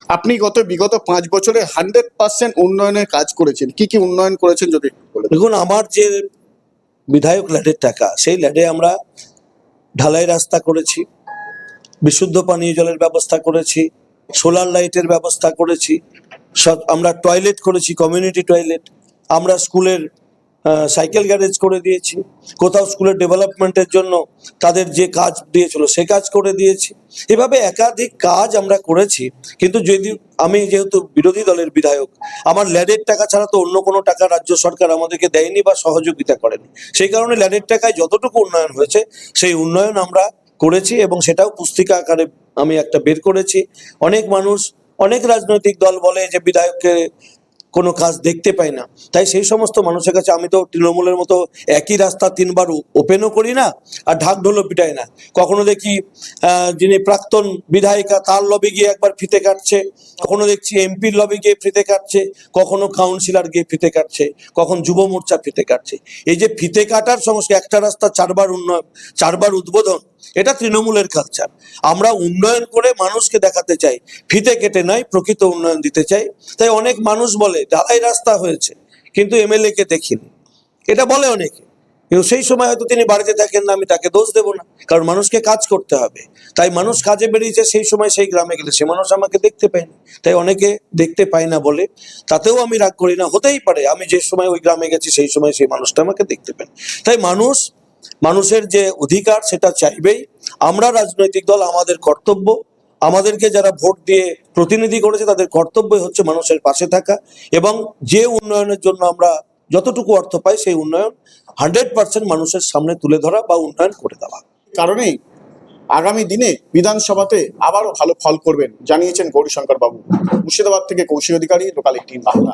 আপনি বিগত 5 বছরে 100% উন্নয়নের কাজ করেছেন, কি কি উন্নয়ন করেছেন যদি বলে দেন? দেখুন, আমার যে বিধায়ক ল্যাডের টাকা, সেই ল্যাডে আমরা ঢালাই রাস্তা করেছি, বিশুদ্ধ পানীয় জলের ব্যবস্থা করেছি, সোলার লাইটের ব্যবস্থা করেছি, আমরা টয়লেট করেছি, কমিউনিটি টয়লেট, আমরা স্কুলের সাইকেল গ্যারেজ করে দিয়েছি, কোথাও স্কুলের ডেভেলপমেন্টের জন্য তাদের যে কাজ দিয়েছিল সে কাজ করে দিয়েছি। এভাবে একাধিক কাজ আমরা করেছি। কিন্তু যদি আমি যেহেতু বিরোধী দলের বিধায়ক, আমার ল্যাডের টাকা ছাড়া তো অন্য কোনো টাকা রাজ্য সরকার আমাদেরকে দেয়নি বা সহযোগিতা করেনি। সেই কারণে ল্যাডের টাকায় যতটুকু উন্নয়ন হয়েছে সেই উন্নয়ন আমরা করেছি, এবং সেটাও পুস্তিকা আকারে আমি একটা বের করেছি। অনেক মানুষ, অনেক রাজনৈতিক দল বলে যে বিধায়ককে কোনো কাজ দেখতে পাই না, তাই সেই সমস্ত মানুষের কাছে আমি তো তৃণমূলের মতো একই রাস্তা 3বার ওপেনও করি না, আর ঢাক ঢোলও পিটাই না। কখনো দেখি যিনি প্রাক্তন বিধায়িকা তার লবি গিয়ে একবার ফিতে কাটছে, কখনো দেখছি এমপির লবি গিয়ে ফিতে কাটছে, কখনো কাউন্সিলর গিয়ে ফিতে কাটছে, কখন যুব মোর্চা ফিতে কাটছে। এই যে ফিতে কাটার সমস্যা, একটা রাস্তা 4বার উন্নয়ন, 4বার উদ্বোধন, এটা তৃণমূলের কালচার। আমরা উন্নয়ন করে মানুষকে দেখাতে চাই, ফিতে কেটে নয়, প্রকৃত উন্নয়ন দিতে চাই। তাই অনেক মানুষ বলে ঢালাই রাস্তা হয়েছে কিন্তু এমএলএ কে দেখিনি, এটা বলে অনেকে। কিন্তু সেই সময় হয়তো তিনি বাড়িতে থাকেন না, আমি তাকে দোষ দেবো না, কারণ মানুষকে কাজ করতে হবে। তাই মানুষ কাজে বেরিয়েছে, সেই সময় সেই গ্রামে গেলে সে মানুষ আমাকে দেখতে পায়নি, তাই অনেকে দেখতে পায় না বলে, তাতেও আমি রাগ করি না। হতেই পারে আমি যে সময় ওই গ্রামে গেছি সেই সময় সেই মানুষটা আমাকে দেখতে পায়। তাই মানুষের যে অধিকার সেটা চাইবেই। আমরা রাজনৈতিক দল, আমাদের কর্তব্য, আমাদেরকে যারা ভোট দিয়ে প্রতিনিধি করেছে তাদের কর্তব্যই হচ্ছে মানুষের পাশে থাকা, এবং যে উন্নয়নের জন্য আমরা যতটুকু অর্থ পাই সেই উন্নয়ন 100% মানুষের সামনে তুলে ধরা বা উন্নয়ন করে দেওয়া। কারণেই আগামী দিনে বিধানসভাতে আবারও ভালো ফল করবেন জানিয়েছেন গৌরীশঙ্কর বাবু। মুর্শিদাবাদ থেকে কৌশিক অধিকারী, লোকাল 18 বাংলা।